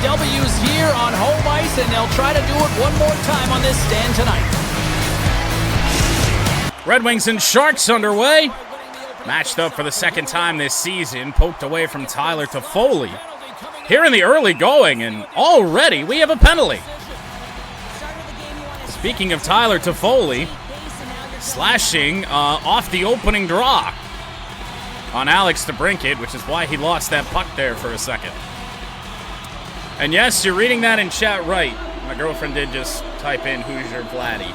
W's here on home ice, and they'll try to do it one more time on this stand tonight. Red Wings and Sharks underway. Matched up for the second time this season. Poked away from Tyler Toffoli. Here in the early going, and already we have a penalty. Speaking of Tyler Toffoli, slashing off the opening draw on Alex DeBrincat, which is why he lost that puck there for a second. And yes, you're reading that in chat right. My girlfriend did just type in Hoosier Vladdy.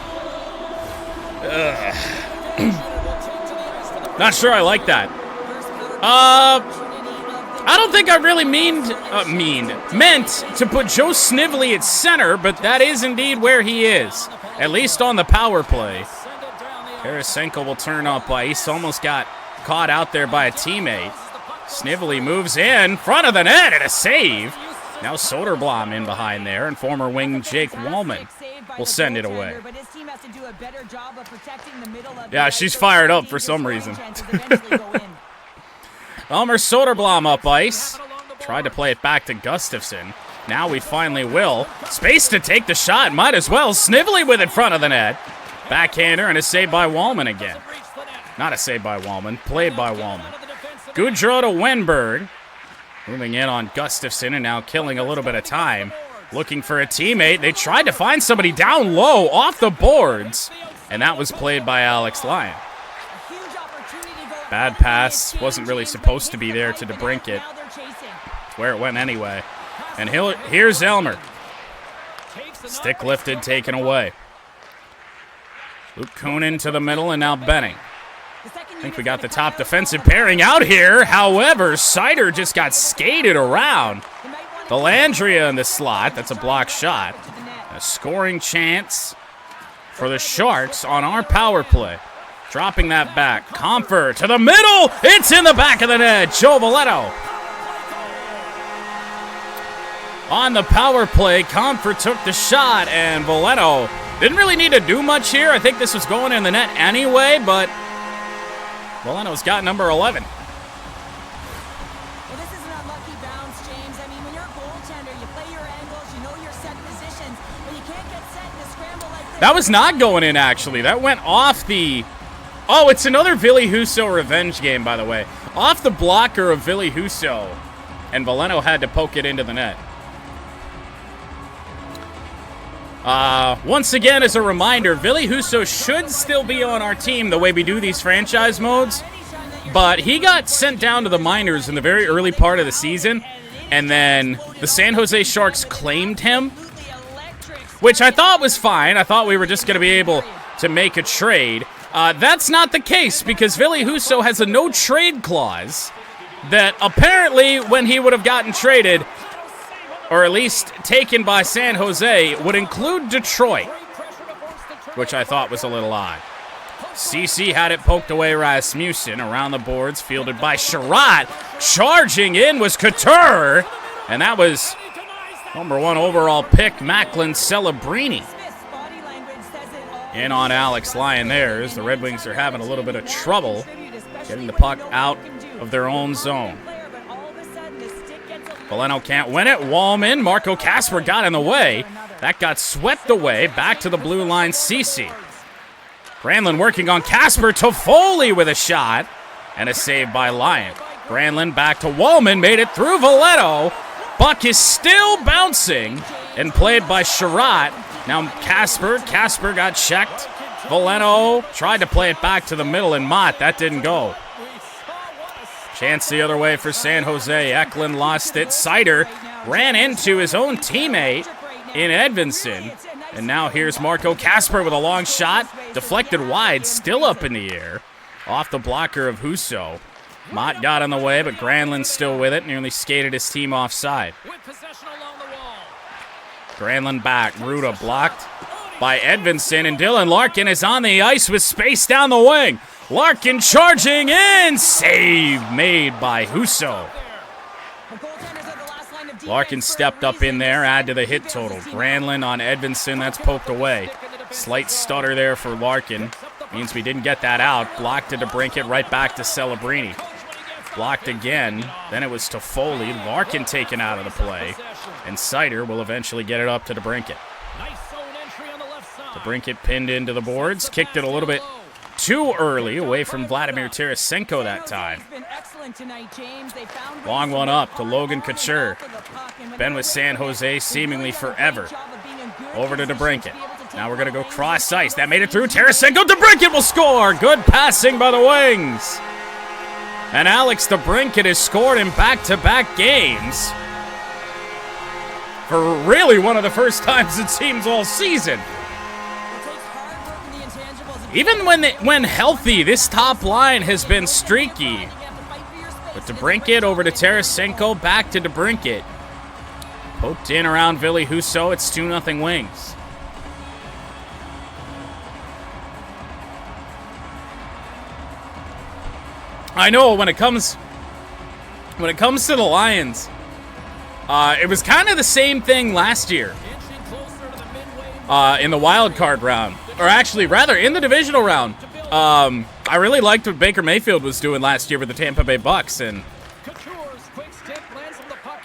Not sure I like that. I don't think I really meant to put Joe Snively at center, but that is indeed where he is, at least on the power play. Tarasenko will turn up ice, almost got caught out there by a teammate. Snively moves in front of the net and a save. Now Soderblom in behind there, and former wing Jake Wallman will send it away. Yeah, she's fired up for some reason. Elmer Soderblom up ice. Tried to play it back to Gustafsson. Now we finally will. Space to take the shot. Might as well. Snively with it in front of the net. Backhander and a save by Wallman again. Not a save by Wallman. Played by Wallman. Goudreau to Wenberg. Moving in on Gustafsson and now killing a little bit of time. Looking for a teammate. They tried to find somebody down low off the boards. And that was played by Alex Lyon. Bad pass. Wasn't really supposed to be there to DeBrincat. It's where it went anyway. And here's Elmer. Stick lifted, taken away. Luke Kunin to the middle, and now Benning. I think we got the top defensive pairing out here. However, Sider just got skated around. Delandria in the slot. That's a blocked shot. A scoring chance for the Sharks on our power play. Dropping that back. Comfer to the middle. It's in the back of the net. Joe Velletto. On the power play, Comfer took the shot, and Velletto didn't really need to do much here. I think this was going in the net anyway, but Velletto's got number 11. Well, this is an unlucky bounce, James. I mean, when you're a goaltender, you play your angles, you know your set positions, but you can't get set in a scramble like this. That was not going in, actually. That went off the... Oh, it's another Ville Husso revenge game, by the way. Off the blocker of Ville Husso, and Velletto had to poke it into the net. Once again, as a reminder, Ville Husso should still be on our team the way we do these franchise modes, but he got sent down to the minors in the very early part of the season, and then the San Jose Sharks claimed him, which I thought was fine. I thought we were just going to be able to make a trade. That's not the case, because Ville Husso has a no-trade clause that apparently when he would have gotten traded, or at least taken by San Jose, would include Detroit, which I thought was a little odd. CC had it poked away. Rasmussen around the boards, fielded by Sherratt. Charging in was Couture, and that was number 1 overall pick, Macklin Celebrini. In on Alex Lyon there, as the Red Wings are having a little bit of trouble getting the puck out of their own zone. Velletto can't win it. Wallman, Marco Kasper got in the way. That got swept away. Back to the blue line, Ceci. Granlund working on Kasper. Toffoli with a shot. And a save by Lyon. Granlund back to Wallman. Made it through Velletto. Puck is still bouncing. And played by Sherratt. Now Kasper. Kasper got checked. Velletto tried to play it back to the middle, and Mott. That didn't go. Chance the other way for San Jose. Eklund lost it. Sider ran into his own teammate in Edvinsson. And now here's Marco Kasper with a long shot. Deflected wide, still up in the air. Off the blocker of Husso. Mott got in the way, but Granlund's still with it. Nearly skated his team offside. Granlund back. Ruda blocked by Edvinsson. And Dylan Larkin is on the ice with space down the wing. Larkin charging in. Save made by Husso. Larkin stepped up in there, add to the hit total. Granlund on Edvinsson, that's poked away. Slight stutter there for Larkin. Means we didn't get that out. Blocked to DeBrincat, right back to Celebrini. Blocked again. Then it was Toffoli. Larkin taken out of the play. And Sider will eventually get it up to DeBrincat. DeBrincat pinned into the boards. Kicked it a little bit too early away from Vladimir Tarasenko that time. Long one up to Logan Couture. Been with San Jose seemingly forever. Over to DeBrincat. Now we're going to go cross ice. That made it through. Tarasenko. DeBrincat will score. Good passing by the Wings. And Alex DeBrincat has scored in back-to-back games for really one of the first times it seems all season. Even when healthy, this top line has been streaky. But DeBrincat over to Tarasenko, back to DeBrincat. Poked in around Ville Husso. It's 2-0 Wings. I know when it comes to the Lions, it was kind of the same thing last year in the wild card round. Or actually, rather, in the divisional round. I really liked what Baker Mayfield was doing last year with the Tampa Bay Bucks, and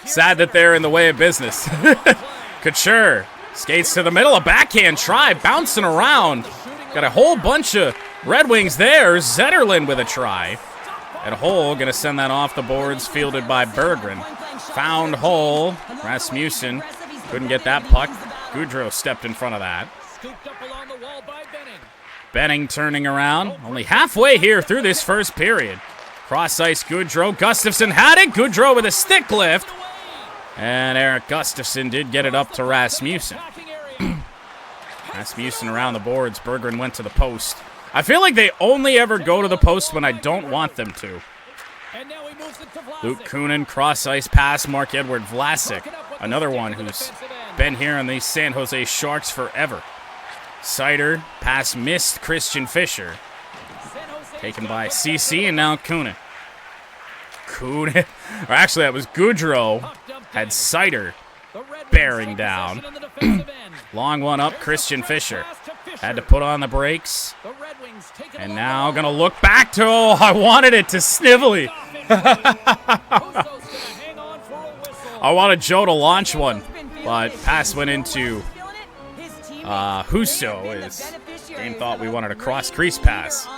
sad that they're in the way of business. Couture skates to the middle, a backhand try, bouncing around. Got a whole bunch of Red Wings there. Zetterlund with a try. And Hull going to send that off the boards, fielded by Berggren. Found Hull. Rasmussen couldn't get that puck. Goudreau stepped in front of that. Benning turning around. Only halfway here through this first period. Cross ice Goudreau. Gustafsson had it. Goudreau with a stick lift. And Eric Gustafsson did get it up to Rasmussen. Rasmussen around the boards. Berggren went to the post. I feel like they only ever go to the post when I don't want them to. Luke Kunin, cross ice pass. Mark-Edward Vlasic. Another one who's been here on these San Jose Sharks forever. Sider, pass missed Christian Fischer. Taken by CC, and now Kunin. Or actually, that was Goudreau. Had Sider bearing down. Long one up, Christian Fischer. Had to put on the brakes. And now going to look back to, I wanted it to Snively. I wanted Joe to launch one, but pass went into Husso. His game thought we wanted a cross-crease pass.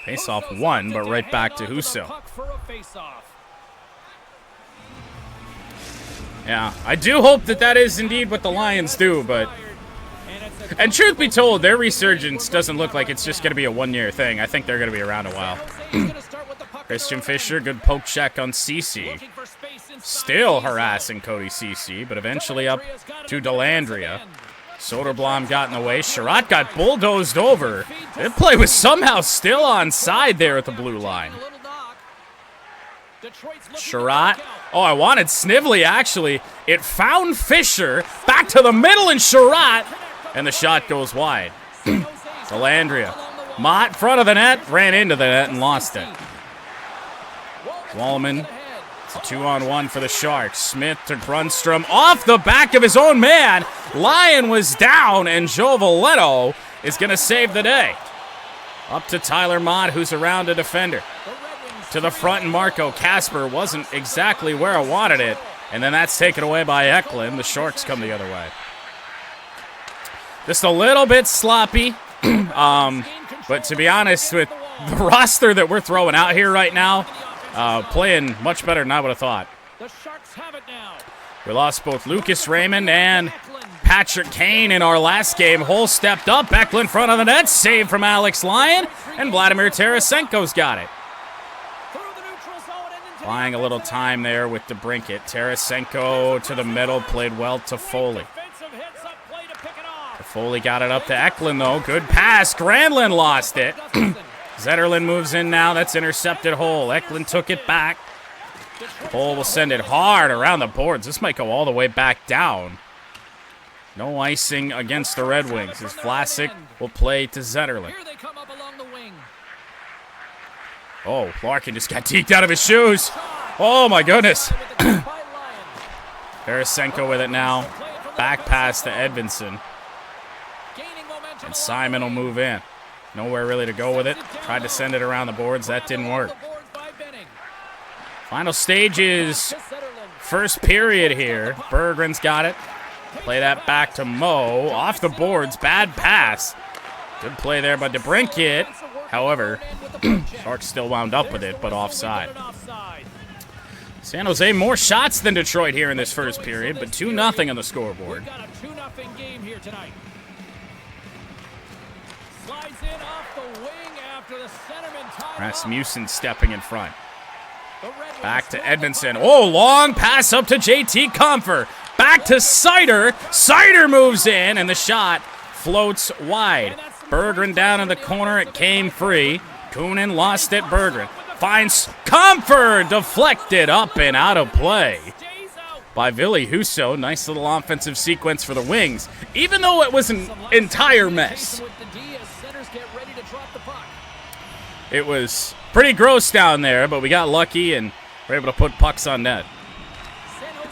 Face-off one, but right back to Husso. Yeah, I do hope that is indeed what the Lions do, but... And truth be told, their resurgence doesn't look like it's just going to be a one-year thing. I think they're going to be around a while. Christian Fischer, good poke check on CC. Still harassing Cody CC, but eventually up to Dellandrea. Soderblom got in the way. Sherratt got bulldozed over. That play was somehow still onside there at the blue line. Sherratt. Oh, I wanted Snively, actually. It found Fischer. Back to the middle, and Sherratt. And the shot goes wide. Dellandrea. Mott, front of the net, ran into the net and lost it. Wallman. It's a 2-on-1 for the Sharks. Smith to Grunstrom. Off the back of his own man. Lyon was down, and Joe Veleno is going to save the day. Up to Tyler Mott, who's around a defender. To the front, and Marco Kasper wasn't exactly where I wanted it. And then that's taken away by Eklund. The Sharks come the other way. Just a little bit sloppy. But to be honest, with the roster that we're throwing out here right now, playing much better than I would have thought. We lost both Lucas Raymond and Patrick Kane in our last game. Hull stepped up. Eklund in front of the net. Save from Alex Lyon. And Vladimir Tarasenko's got it. Buying a little time there with DeBrincat. Tarasenko to the middle. Played well to Foley. Foley got it up to Eklund, though. Good pass. Granlund lost it. Zetterlund moves in now. That's intercepted Hull. Eklund took it back. Hull will send it hard around the boards. This might go all the way back down. No icing against the Red Wings as Vlasic will play to Zetterlund. Oh, Larkin just got deked out of his shoes. Oh, my goodness. Tarasenko with it now. Back pass to Edvinsson. And Simon will move in. Nowhere really to go with it. Tried to send it around the boards. That didn't work. Final stages. First period here. Berggren's got it. Play that back to Mo. Off the boards. Bad pass. Good play there by DeBrincat. However, Sharks still wound up with it, but offside. San Jose more shots than Detroit here in this first period, but 2-0 on the scoreboard. Rasmussen stepping in front. Back to Edmondson. Oh, long pass up to JT Compher. Back to Seider. Seider moves in, and the shot floats wide. Berggren down in the corner. It came free. Kunin lost it. Berggren finds Compher. Deflected up and out of play by Ville Husso. Nice little offensive sequence for the Wings, even though it was an entire mess. It was pretty gross down there, but we got lucky and were able to put pucks on net.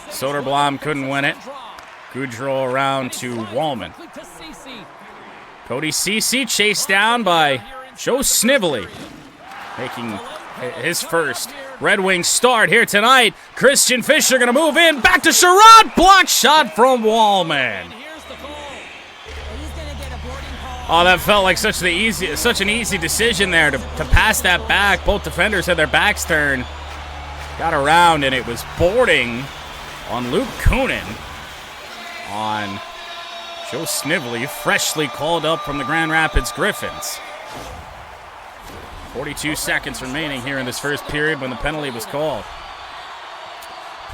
Soderblom couldn't win it. Goudreau around to Wallman. Cody Ceci chased down by Joe Snively, making his first Red Wings start here tonight. Christian Fischer going to move in. Back to Sherrod. Block shot from Wallman. Oh, that felt like such an easy decision there to pass that back. Both defenders had their backs turned. Got around, and it was boarding on Luke Kunin on Joe Snively, freshly called up from the Grand Rapids Griffins. 42 seconds remaining here in this first period when the penalty was called.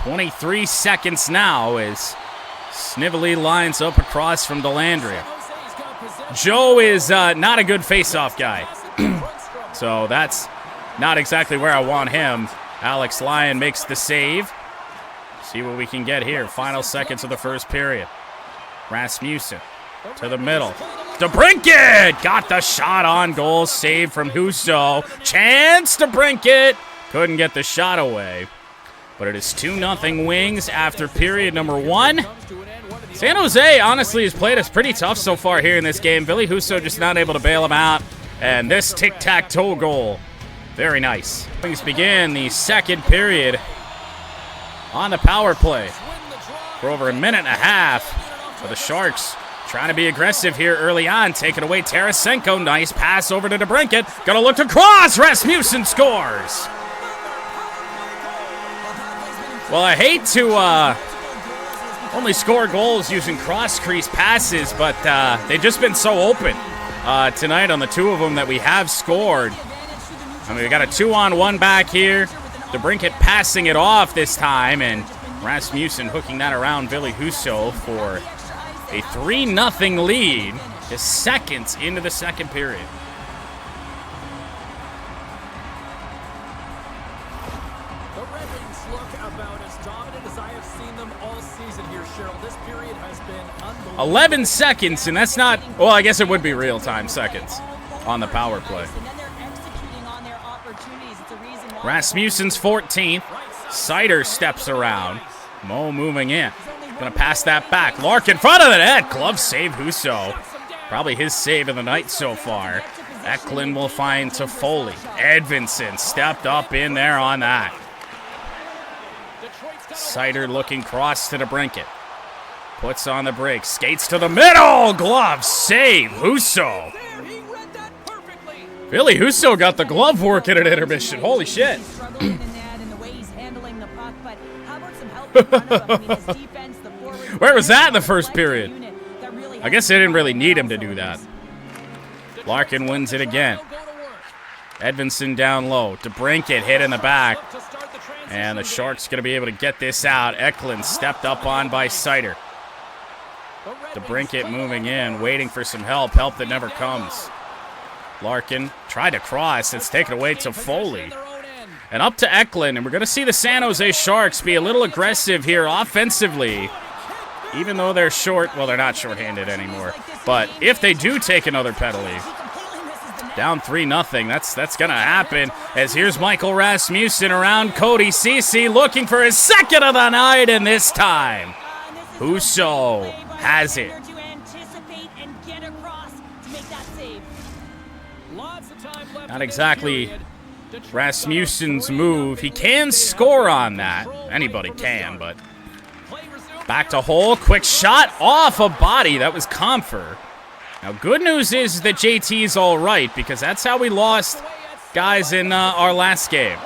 23 seconds now as Snively lines up across from Delandria. Joe is not a good face-off guy, so that's not exactly where I want him. Alex Lyon makes the save. See what we can get here. Final seconds of the first period. Rasmussen to the middle. DeBrincat got the shot on goal. Save from Husso. Chance DeBrincat. Couldn't get the shot away. But it is 2-0 Wings after period number 1. San Jose, honestly, has played us pretty tough so far here in this game. Ville Husso just not able to bail him out. And this tic-tac-toe goal, very nice. Things begin the second period on the power play for over a minute and a half. But the Sharks trying to be aggressive here early on. Taking away Tarasenko. Nice pass over to DeBrincat. Gonna look to cross. Rasmussen scores. Well, I hate to only score goals using cross-crease passes, but they've just been so open tonight on the two of them that we have scored. I mean, we got a 2-on-1 back here. DeBrincat passing it off this time, and Rasmussen hooking that around Ville Husso for a 3-0 lead just seconds into the second period. The Red Wings look about as dominant as I have seen them all season here, Cheryl. This period has been unbelievable. 11 seconds, and that's not, well, I guess it would be real-time seconds on the power play. Rasmussen's 14th. Seider steps around. Mo moving in. Gonna pass that back. Lark in front of the net. Glove save Husso. Probably his save of the night so far. Eklund will find Toffoli. Edvinson stepped up in there on that. Seider looking cross to DeBrincat. Puts on the brakes. Skates to the middle. Glove save Husso. Ville Husso got the glove working at intermission. Holy shit. Where was that in the first period? I guess they didn't really need him to do that. Larkin wins it again. Edvinson down low. DeBrincat hit in the back. And the Sharks going to be able to get this out. Eklund stepped up on by Seider. DeBrincat moving in, waiting for some help. Help that never comes. Larkin tried to cross. It's taken away to Foley. And up to Eklund. And we're going to see the San Jose Sharks be a little aggressive here offensively. Even though they're short. Well, they're not shorthanded anymore. But if they do take another penalty, down 3-0, that's going to happen. As here's Michael Rasmussen around Cody Ceci looking for his second of the night. And this time, Husso has it. Not exactly Rasmussen's move. He can score on that. Anybody can, but back to hole. Quick shot off a body. That was Comfer. Now, good news is that JT's all right, because that's how we lost guys in our last game.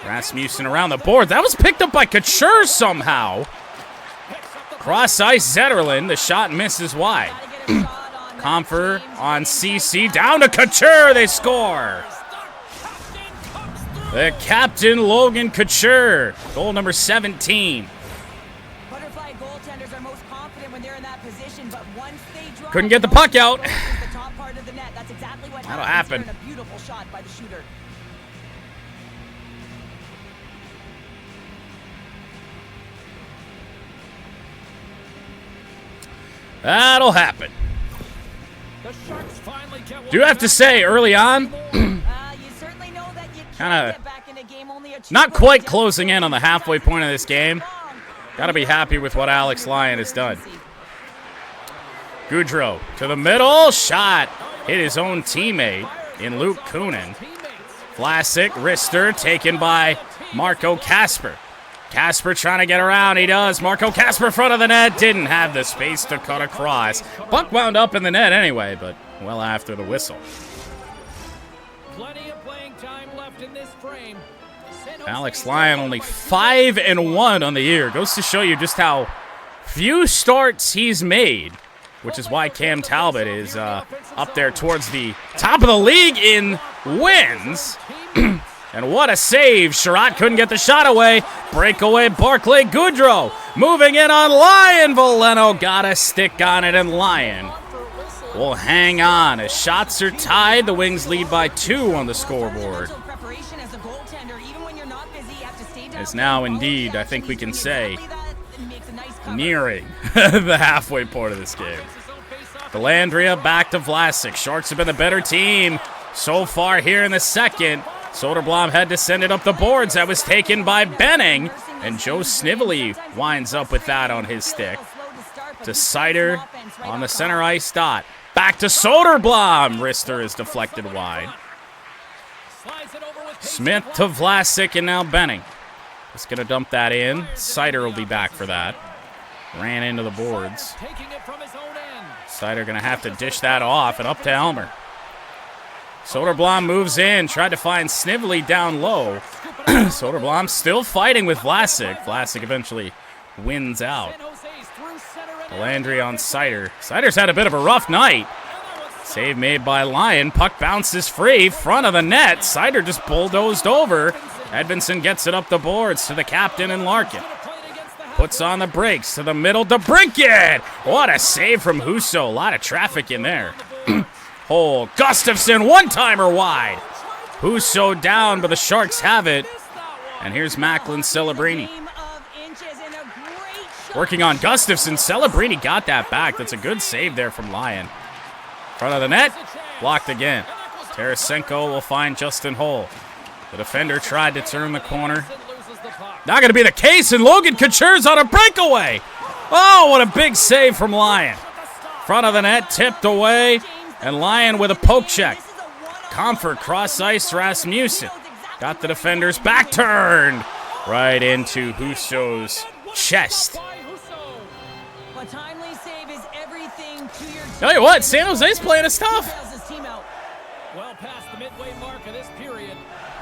Rasmussen around the board. That was picked up by Couture somehow. Cross ice, Zetterlund. The shot misses wide. Comfer on CC. Down to Couture. They score. The captain, Logan Couture. Goal number 17. Butterfly goaltenders are most confident when they're in that position, but once they drop, Couldn't get the puck out. the top part of the net. That's exactly what That'll happens happen. here in a beautiful shot by the shooter. That'll happen. The Sharks finally get Do have to say, early on, You certainly know that you can't Kinda get back in a game only a not 2-point quite deficit. closing in on the halfway point of this game. Gotta be happy with what Alex Lyon has done. Goudreau to the middle. Shot. Hit his own teammate in Luke Kunin. Vlasic, wrister, taken by Marco Kasper. Kasper trying to get around. He does. Marco Kasper, front of the net. Didn't have the space to cut across. Puck wound up in the net anyway, but well after the whistle. Plenty of playing time left in this frame. Alex Lyon only 5-1 on the year. Goes to show you just how few starts he's made, which is why Cam Talbot is up there towards the top of the league in wins. And what a save. Sherratt couldn't get the shot away. Breakaway Barclay Goudreau. Moving in on Lyon. Veleno got a stick on it, and Lyon will hang on. As shots are tied, the Wings lead by 2 on the scoreboard. Is now indeed, I think we can say, nearing the halfway point of this game. Delandria back to Vlasic. Sharks have been the better team so far here in the second. Soderblom had to send it up the boards. That was taken by Benning. And Joe Snively winds up with that on his stick. To Seider on the center ice dot. Back to Soderblom. Wrister is deflected wide. Smith to Vlasic, and now Benning. Just going to dump that in. Seider will be back for that. Ran into the boards. Seider going to have to dish that off, and up to Elmer. Soderblom moves in, tried to find Snively down low. Soderblom still fighting with Vlasic. Vlasic eventually wins out. Delandry on Seider. Seider's had a bit of a rough night. Save made by Lyon. Puck bounces free. Front of the net. Seider just bulldozed over. Edmondson gets it up the boards to the captain and Larkin. Puts on the brakes to the middle to Brinket. What a save from Husso. A lot of traffic in there. Hole. Gustafsson, one-timer wide. Husso down, but the Sharks have it. And here's Macklin Celebrini. Working on Gustafsson. Celebrini got that back. That's a good save there from Lyon. Front of the net. Blocked again. Tarasenko will find Justin Holl. The defender tried to turn the corner. Not going to be the case, and Logan Couture's on a breakaway. Oh, what a big save from Lyon. Front of the net, tipped away. And Lyon with a poke check. Comfort, cross ice, Rasmussen. Got the defender's back turned. Right into Husso's chest. Tell you what, San Jose's playing us tough. Well past the midway mark of this period,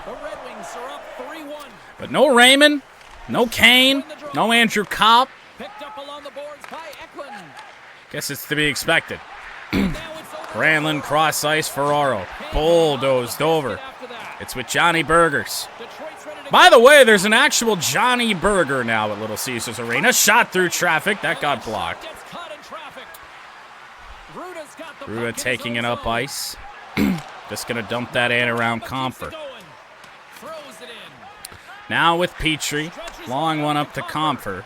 the Red Wings are up 3-1. But no Raymond, no Kane, no Andrew Kopp. Picked up along the boards by Eklund. Guess it's to be expected. Granlund, cross ice, Ferraro. Bulldozed over. It's with Johnny Burgers. By the way, there's an actual Johnny Burger now at Little Caesars Arena. Shot through traffic. That got blocked. Ruda taking it up ice. Just going to dump that in around Comfort. Now with Petrie. Long one up to Comfort.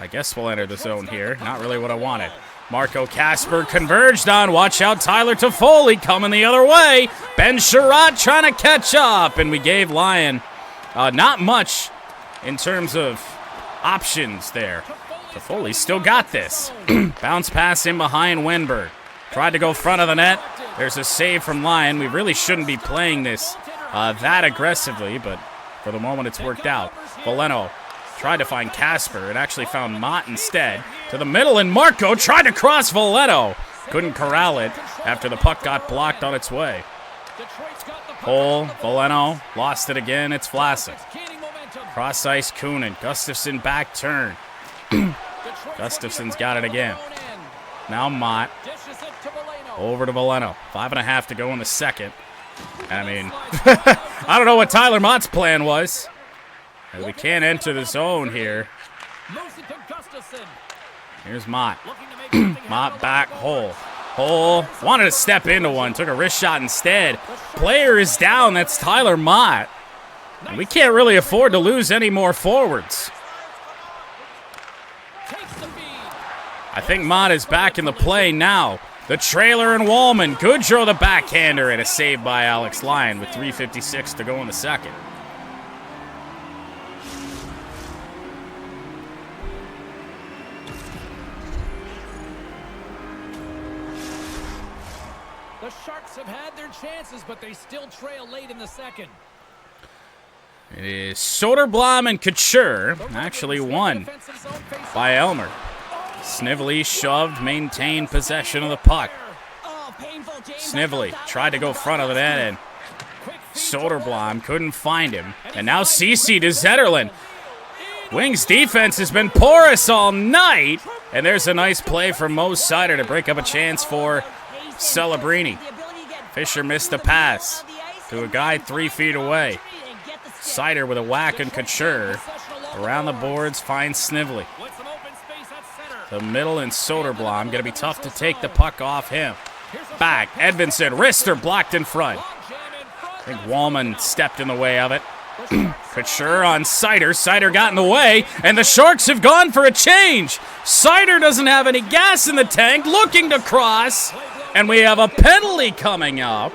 I guess we'll enter the zone here. Not really what I wanted. Marco Kasper converged on. Watch out, Tyler Toffoli coming the other way. Ben Sherratt trying to catch up. And we gave Lyon not much in terms of options there. Toffoli still got this. Bounce pass in behind Wenberg. Tried to go front of the net. There's a save from Lyon. We really shouldn't be playing this that aggressively, but for the moment it's worked out. Veleno tried to find Casper. It actually found Mott instead. To the middle, and Marco tried to cross Veleno. Couldn't corral it after the puck got blocked on its way. Hole, Veleno, lost it again. It's Vlasic. Cross ice, Kunin. Gustafsson back turn. Gustafsson's got it again. Now Mott. Over to Veleno. 5.5 to go in the second. I mean, I don't know what Tyler Mott's plan was. We can't enter the zone here. Here's Mott. Mott back, Hole. Hole wanted to step into one. Took a wrist shot instead. Player is down. That's Tyler Mott. And we can't really afford to lose any more forwards. I think Mott is back in the play now. The trailer and Wallman. Good draw the backhander and a save by Alex Lyon with 3:56 to go in the second. The Sharks have had their chances, but they still trail late in the second. It is Soderblom and Couture, actually won by Elmer. Snively shoved, maintained possession of the puck. Snively tried to go front of the net, and Soderblom couldn't find him. And now Cece to Zetterlund. Wings defense has been porous all night, and there's a nice play from Mo Seider to break up a chance for Celebrini. Fisher missed the pass to a guy 3 feet away. Seider with a whack and Couture. Around the boards, finds Snively. The middle and Soderblom. Going to be tough to take the puck off him. Back. Edvinsson. Wrister blocked in front. I think Wallman stepped in the way of it. Couture on Seider. Seider got in the way, and the Sharks have gone for a change. Seider doesn't have any gas in the tank, looking to cross, and we have a penalty coming up.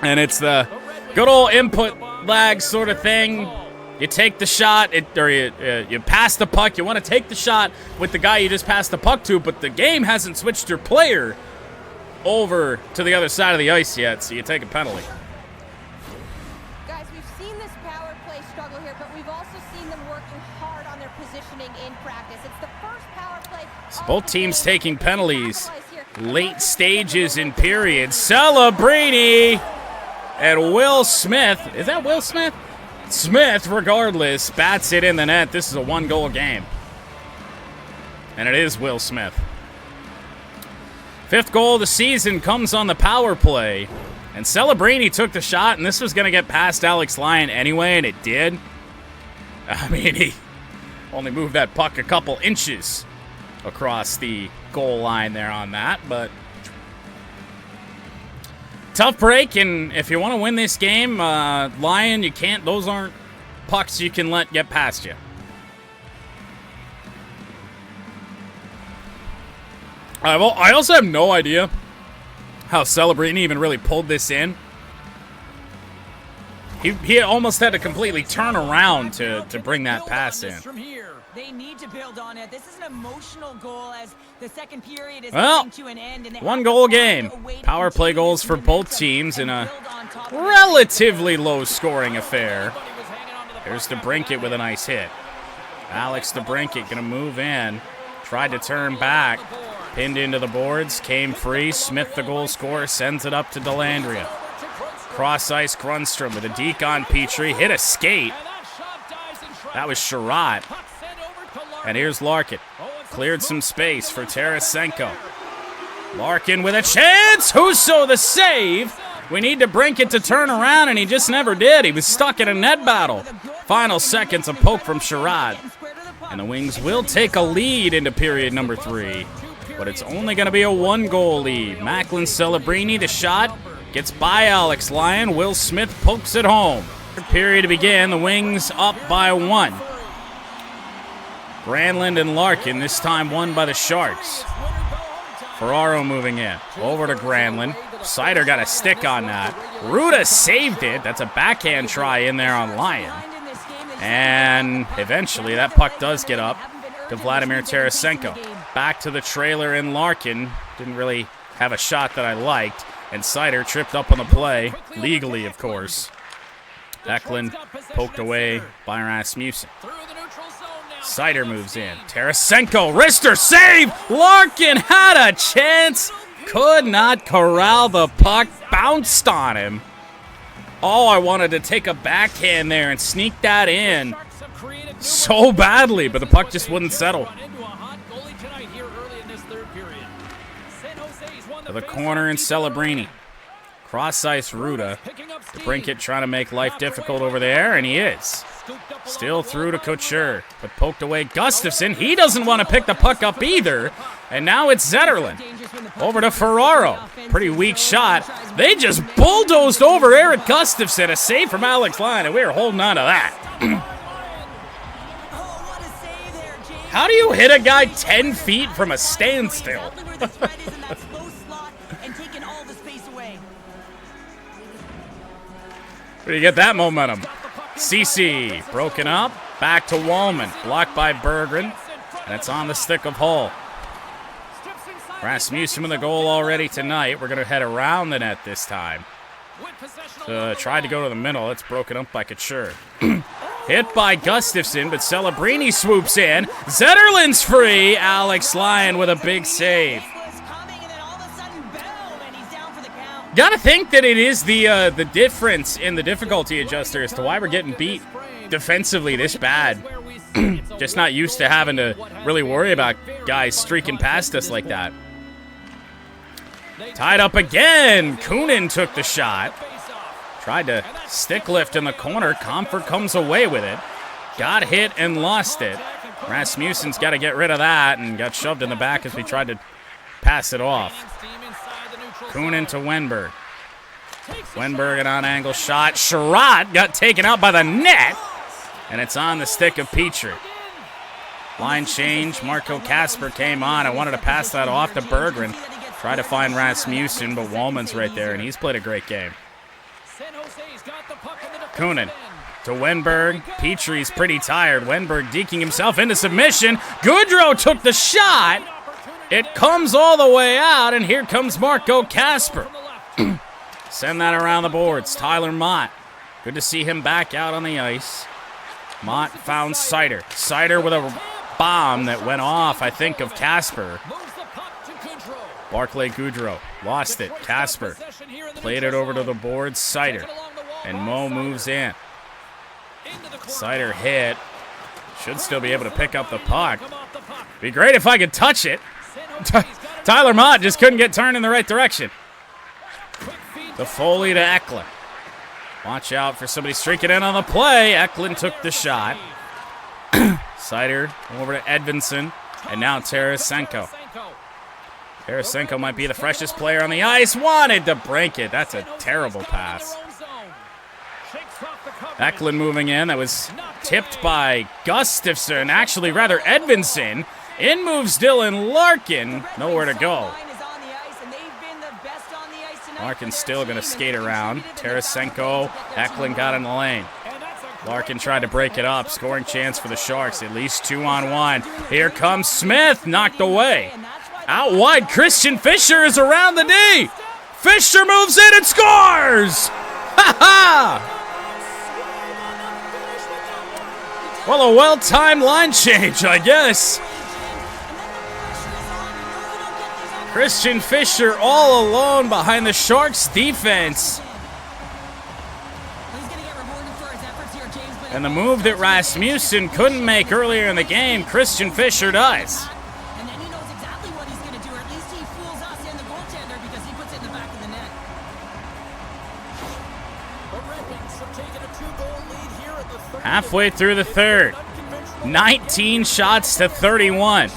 And it's the good old input lag sort of thing. You take the shot, you pass the puck. You want to take the shot with the guy you just passed the puck to, but the game hasn't switched your player over to the other side of the ice yet, so you take a penalty. Guys, we've seen this power play struggle here, but we've also seen them working hard on their positioning in practice. It's the first power play. So both teams taking penalties. Late stages in periods. Celebrini and Will Smith. Is that Will Smith? Smith, regardless, bats it in the net. This is a one-goal game. And it is Will Smith. 5th goal of the season comes on the power play. And Celebrini took the shot, and this was going to get past Alex Lyon anyway, and it did. I mean, he only moved that puck a couple inches across the goal line there on that, but tough break, and if you want to win this game, Lyon, you can't. Those aren't pucks you can let get past you. I also have no idea how Celebrini even really pulled this in. He almost had to completely turn around to bring that pass in. They need to build on it. This is an emotional goal as the second period is Well, coming to an end. And one-goal game. Power play goals for both teams in a relatively low-scoring affair. There's DeBrincat with a nice hit. Alex DeBrincat going to move in. Tried to turn back. Pinned into the boards. Came free. Smith, the goal scorer, sends it up to Delandria. Cross-ice Grunstrom with a deke on Petrie. Hit a skate. That was Sherratt. And here's Larkin. Cleared some space for Tarasenko. Larkin with a chance. Husso the save. We need DeBrincat to turn around, and he just never did. He was stuck in a net battle. Final seconds, a poke from Sherratt. And the Wings will take a lead into period number 3. But it's only going to be a 1-goal lead. Macklin Celebrini, the shot. Gets by Alex Lyon. Will Smith pokes it home. Third period to begin. The Wings up by 1. Granlund and Larkin, this time won by the Sharks. Ferraro moving in. Over to Granlund. Seider got a stick on that. Ruda saved it. That's a backhand try in there on Lyon. And eventually that puck does get up to Vladimir Tarasenko. Back to the trailer in Larkin. Didn't really have a shot that I liked. And Seider tripped up on the play, legally, of course. Eklund poked away by Rasmussen. Seider moves in. Tarasenko, wrister save! Larkin had a chance, could not corral the puck, bounced on him. Oh, I wanted to take a backhand there and sneak that in so badly, but the puck just wouldn't settle. To the corner in Celebrini. Cross-ice Ruda. Brinkett trying to make life difficult over there, and he is. Still through to Couture, but poked away Gustafsson. He doesn't want to pick the puck up either. And now it's Zetterlund. Over to Ferraro. Pretty weak shot. They just bulldozed over Eric Gustafsson. A save from Alex Lyon, and we are holding on to that. How do you hit a guy 10 feet from a standstill? Where do you get that momentum? CC broken up. Back to Wallman. Blocked by Berggren. And it's on the stick of Hull. Rasmussen with the goal already tonight. We're going to head around the net this time. Tried to go to the middle. It's broken up by Couture. Hit by Gustafsson, but Celebrini swoops in. Zetterlund's free. Alex Lyon with a big save. Gotta think that it is the difference in the difficulty adjuster as to why we're getting beat defensively this bad. Just not used to having to really worry about guys streaking past us like that. Tied up again. Kunin took the shot. Tried to stick lift in the corner. Comfort comes away with it. Got hit and lost it. Rasmussen's got to get rid of that and got shoved in the back as we tried to pass it off. Kunin to Wenberg. Wenberg an on-angle shot. Sherratt got taken out by the net. And it's on the stick of Petrie. Line change. Marco Kasper came on. I wanted to pass that off to Berggren. Try to find Rasmussen, but Wallman's right there, and he's played a great game. Kunin to Wenberg. Petrie's pretty tired. Wenberg deking himself into submission. Goodrow took the shot. It comes all the way out, and here comes Marco Kasper. Send that around the boards. Tyler Mott. Good to see him back out on the ice. Mott found Seider. Seider with a bomb that went off, I think, of Kasper. Barclay Goodrow lost it. Kasper played it over to the boards. Seider. And Mo moves in. Seider hit. Should still be able to pick up the puck. Be great if I could touch it. Tyler Mott just couldn't get turned in the right direction. The Foley to Eklund. Watch out for somebody streaking in on the play. Eklund took the shot. Seider over to Edvinsson. And now Tarasenko. Tarasenko might be the freshest player on the ice. Wanted to break it. That's a terrible pass. Eklund moving in. That was tipped by Gustafsson. Actually, rather Edvinsson. In moves Dylan Larkin. Nowhere to go. Larkin's still going to skate around. Tarasenko. Eklund got in the lane. Larkin tried to break it up. Scoring chance for the Sharks. At least 2-on-1. Here comes Smith. Knocked away. Out wide. Christian Fischer is around the D. Fischer moves in and scores. Ha ha! Well, a well-timed line change, I guess. Christian Fischer all alone behind the Sharks defense. And the move that Rasmussen couldn't make earlier in the game, Christian Fischer does. And then he knows exactly what he's going to do, or at least he fools us and the goaltender because he puts it in the back of the net. The Red Wings have taken a 2-goal lead here at the third. Halfway through the third. 19 shots to 31.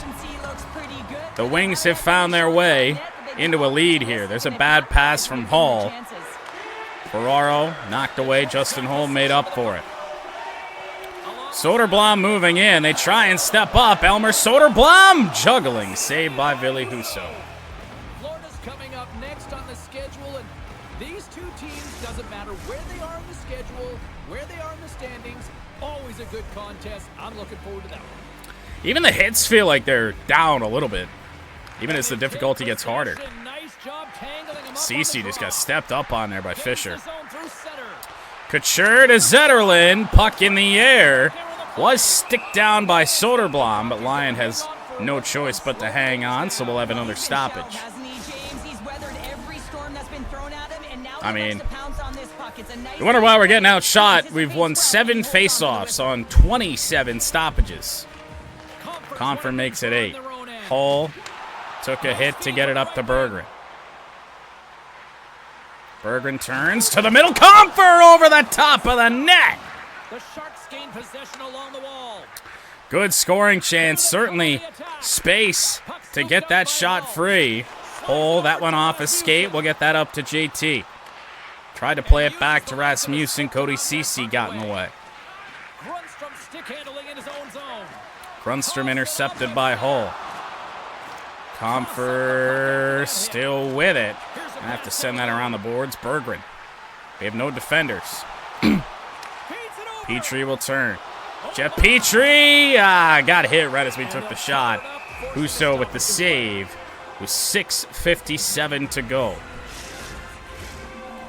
The Wings have found their way into a lead here. There's a bad pass from Hall. Ferraro knocked away. Justin Holm made up for it. Soderblom moving in. They try and step up. Elmer Soderblom juggling. Saved by Ville Husso. Florida's coming up next on the schedule, and these two teams, doesn't matter where they are in the schedule, where they are in the standings, always a good contest. I'm looking forward to that one. Even the hits feel like they're down a little bit, even as the difficulty gets harder. Nice job tangling him Cece just got stepped up on there by Fisher. Couture to Zetterlund. Puck in the air. Was sticked down by Soderblom, but Lyon has no choice but to hang on, so we'll have another stoppage. I mean, you wonder why we're getting outshot. We've won 7 faceoffs on 27 stoppages. Confer makes it 8. Hull took a hit to get it up to Berggren. Berggren turns to the middle. Confer over the top of the net. The Sharks gain possession along the wall. Good scoring chance. Certainly space to get that shot free. Hull, that went off a skate. We'll get that up to JT. Tried to play it back to Rasmussen. Cody Cece got in the way. Grundstrom stick handling in his own zone. Grundstrom intercepted by Hull. Confer still with it. I have to send that around the boards. Berggren. We have no defenders. Petrie will turn. Jeff Petrie got hit right as we took the shot. Husso with the save with 6:57 to go.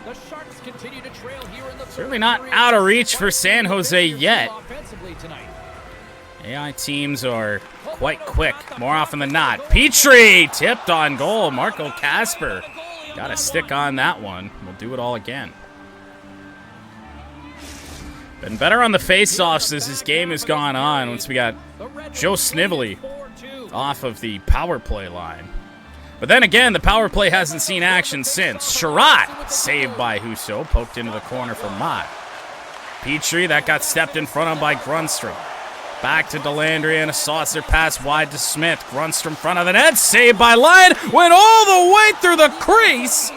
The Sharks continue to trail here in the Certainly not out of reach for San Jose yet. AI teams are quite quick, more often than not. Petrie tipped on goal. Marco Kasper got a stick on that one. We'll do it all again. Been better on the face-offs as this game has gone on once we got Joe Snively off of the power play line. But then again, the power play hasn't seen action since. Sherratt saved by Husso, poked into the corner for Mott. Petrie, that got stepped in front of by Grundstrom. Back to Delandry and a saucer pass wide to Smith. Grundstrom front of the net, saved by Lyon. Went all the way through the crease.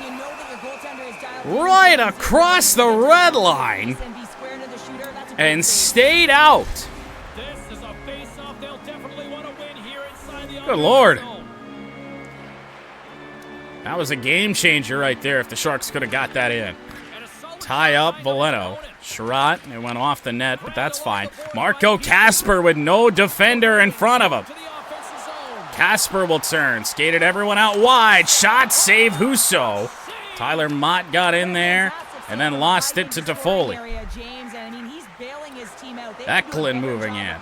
Right across the red line. And stayed out. Good Lord. That was a game changer right there if the Sharks could have got that in. Tie up Veleno. Sherratt, it went off the net, but that's fine. Marco Kasper with no defender in front of him. Kasper will turn. Skated everyone out wide. Shot, save Husso. Tyler Mott got in there and then lost it to Toffoli. Eklund moving in.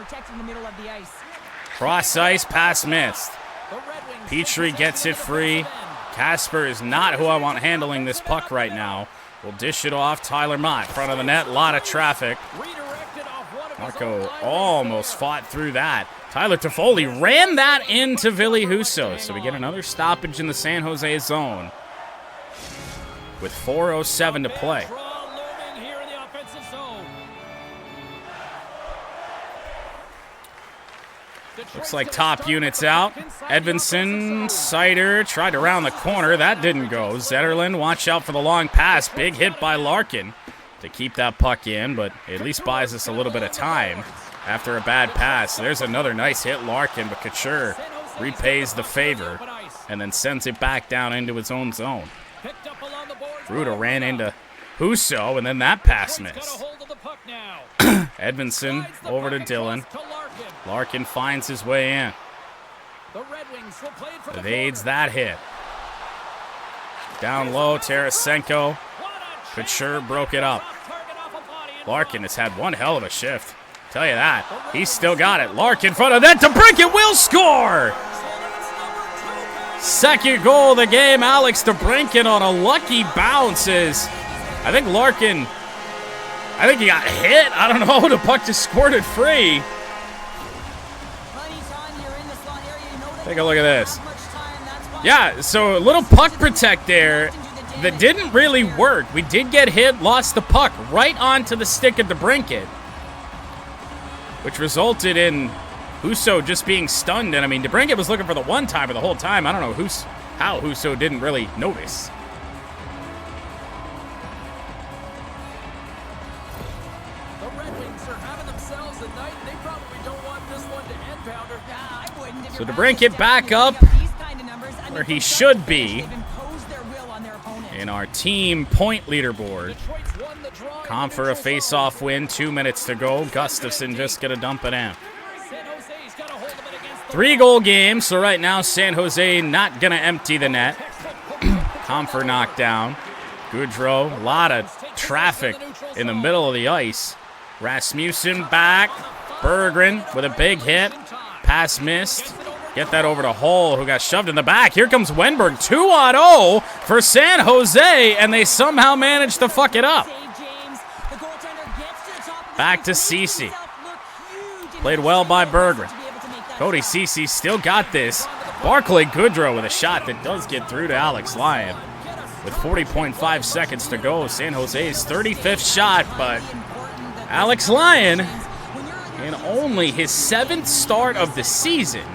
Cross ice, pass missed. Petrie gets it free. Kasper is not who I want handling this puck right now. We'll dish it off. Tyler Mott, front of the net. Lot of traffic. Marco almost fought through that. Tyler Toffoli ran that into Ville Husso. So we get another stoppage in the San Jose zone with 4:07 to play. Looks like top units out. Edvinsson, Sider tried to round the corner. That didn't go. Zetterlund, watch out for the long pass. Big hit by Larkin to keep that puck in, but it at least buys us a little bit of time after a bad pass. There's another nice hit, Larkin, but Couture repays the favor and then sends it back down into his own zone. Ruda ran into Husso, and then that pass missed. Edvinsson over to Dillon. Larkin finds his way in. Evades that hit. Down low, Tarasenko. Couture broke it up. Larkin has had one hell of a shift. Tell you that. He's still got it. Larkin in front of that. DeBrincat will score! Second goal of the game. Alex DeBrincat on a lucky bounce. I think Larkin, he got hit. I don't know. The puck just squirted free. Take a look at this. Yeah, so a little puck protect there that didn't really work. We did get hit, lost the puck right onto the stick of DeBrincat, which resulted in Husso just being stunned. And I mean, DeBrincat was looking for the one-timer the whole time. I don't know how Husso didn't really notice. So DeBrincat back up where he should be in our team point leaderboard. Confer a face-off win, 2 minutes to go. Gustafsson just going to dump it in. 3-goal game, so right now San Jose not going to empty the net. Comfort knockdown. Goodrow, a lot of traffic in the middle of the ice. Rasmussen back. Berggren with a big hit. Pass missed. Get that over to Hull, who got shoved in the back. Here comes Wenberg. 2-0 for San Jose, and they somehow managed to fuck it up. Back to Ceci. Played well by Berggren. Cody Ceci still got this. Barclay Goodrow with a shot that does get through to Alex Lyon. With 40.5 seconds to go, San Jose's 35th shot, but Alex Lyon, in only his 7th start of the season,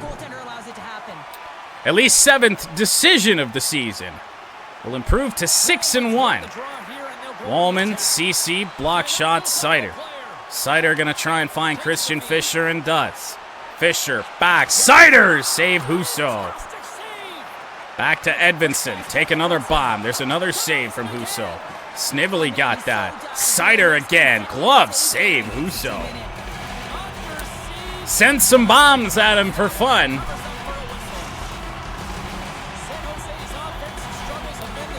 at least 7th decision of the season, will improve to 6-1. Wallman, Ceci, block shot, Sider. Sider gonna try and find Christian Fischer and does. Fischer back, Sider, save Husso. Back to Edvinsson, take another bomb. There's another save from Husso. Snively got that. Sider again, glove save Husso. Send some bombs at him for fun.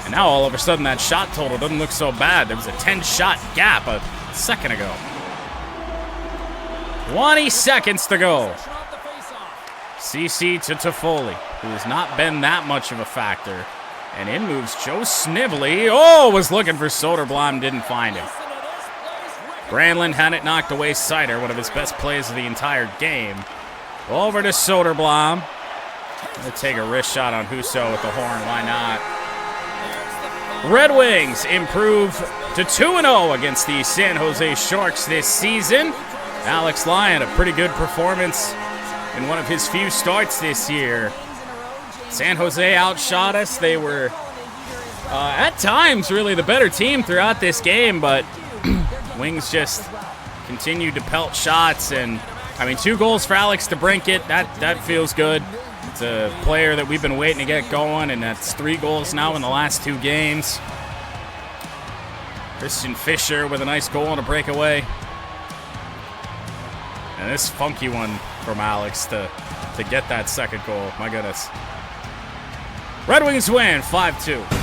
And now all of a sudden that shot total doesn't look so bad. There was a 10-shot gap a second ago. 20 seconds to go. Ceci to Toffoli, who has not been that much of a factor. And in moves Joe Snively. Oh, was looking for Soderblom, didn't find him. Granlund had it knocked away. Sider, one of his best plays of the entire game. Over to Soderblom. Gonna take a wrist shot on Husso with the horn, why not? Red Wings improve to 2-0 against the San Jose Sharks this season. Alex Lyon, a pretty good performance in one of his few starts this year. San Jose outshot us. They were, at times, really the better team throughout this game, but Wings just continued to pelt shots. And, I mean, 2 goals for Alex DeBrincat. That feels good. It's a player that we've been waiting to get going, and that's 3 goals now in the last 2 games. Christian Fischer with a nice goal on a breakaway. And this funky one from Alex to get that second goal. My goodness. Red Wings win 5-2.